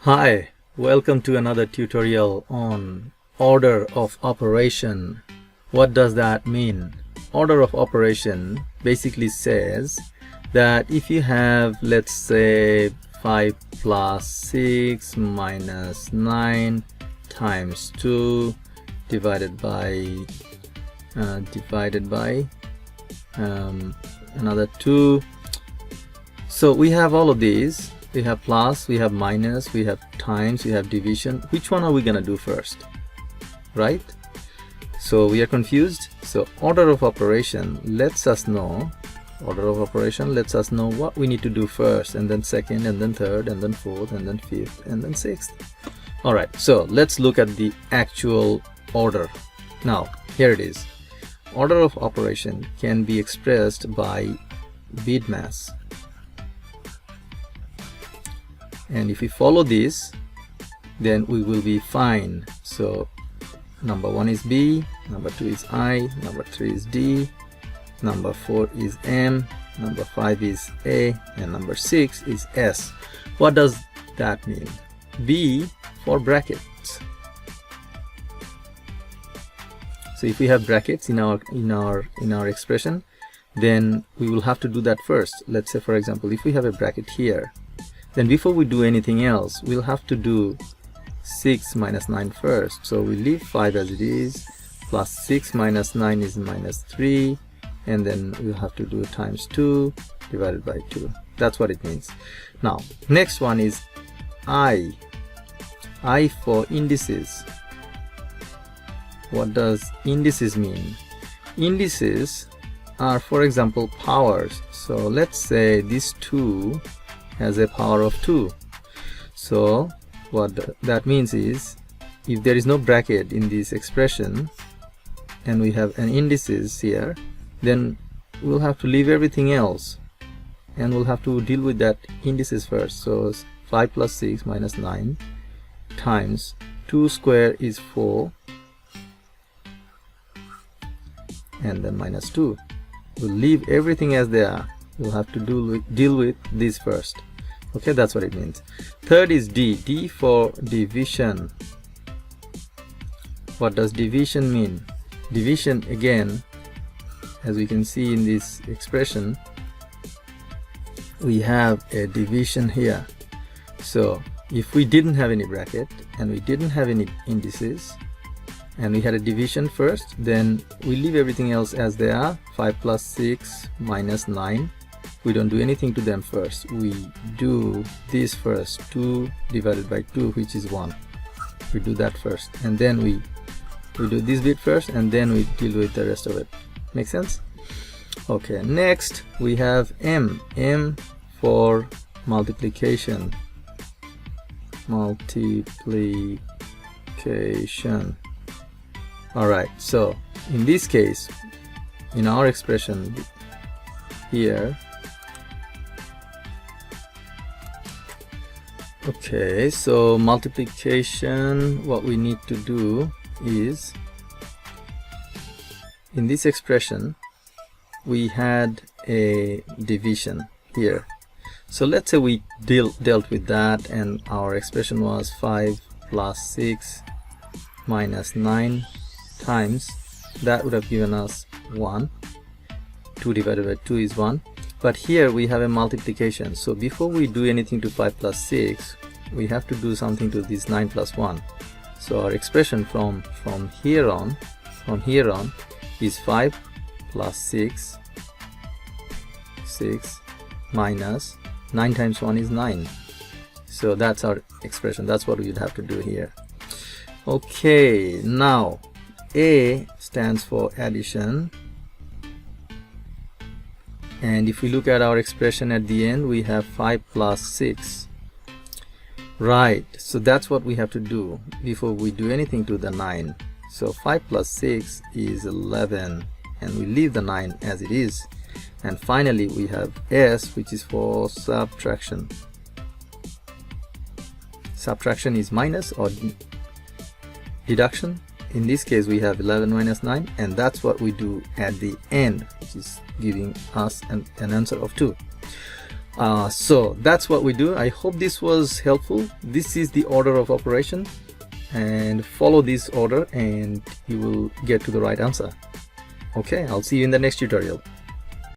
Hi, welcome to another tutorial on order of operation. What does that mean? Order of operation basically says that if you have, let's say, 5 plus 6 minus 9 times 2 divided by another 2. So we have all of these. We have plus, we have minus, we have times, we have division. Which one are we gonna do first, right? So we are confused. So order of operation lets us know what we need to do first, and then second, and then third, and then fourth, and then fifth, and then sixth. All right, so let's look at the actual order. Now here it is. Order of operation can be expressed by bit mass. And if we follow this, then we will be fine. So number 1 is B, number 2 is I, number 3 is D, number 4 is M, number 5 is A, and number 6 is S. What does that mean? B for brackets. So if we have brackets in our expression, then we will have to do that first. Let's say, for example, if we have a bracket here, then before we do anything else, we'll have to do 6 minus 9 first. So we leave 5 as it is, plus 6 minus 9 is minus 3, and then we'll have to do times 2 divided by 2. That's what it means. Now, next one is I. I for indices. What does indices mean? Indices are, for example, powers. So let's say this 2 has a power of 2. So what that means is, if there is no bracket in this expression and we have an indices here, then we'll have to leave everything else and we'll have to deal with that indices first. So 5 plus 6 minus 9 times 2 square is 4, and then minus 2. We'll leave everything as they are. We'll have to deal with this first. Okay, that's what it means. Third is D. D for division. What does division mean? Division, again, as we can see in this expression, we have a division here. So if we didn't have any bracket and we didn't have any indices and we had a division first, then we leave everything else as they are. 5 plus 6 minus 9. We don't do anything to them first. We do this first, 2 divided by 2, which is 1. We do that first, and then we do this bit first, and then we deal with the rest of it. Make sense? Okay, next we have M. M for multiplication. Multiplication. Alright, so in this case, in our expression here, okay, so multiplication, what we need to do is, in this expression we had a division here. So let's say we dealt with that and our expression was 5 plus 6 minus 9 times, that would have given us 1. 2 divided by 2 is 1. But here we have a multiplication. So before we do anything to 5 plus 6, we have to do something to this 9 plus 1. So our expression from here on is 5 plus 6 minus 9 times 1 is 9. So that's our expression. That's what we'd have to do here. Okay, now A stands for addition. And if we look at our expression at the end, we have 5 plus 6. Right, so that's what we have to do before we do anything to the 9. So 5 plus 6 is 11, and we leave the 9 as it is. And finally we have S, which is for subtraction. Subtraction is minus or deduction. In this case we have 11 minus 9, and that's what we do at the end, which is giving us an answer of 2. So that's what we do. I hope this was helpful. This is the order of operation, and follow this order and you will get to the right answer. Okay, I'll see you in the next tutorial.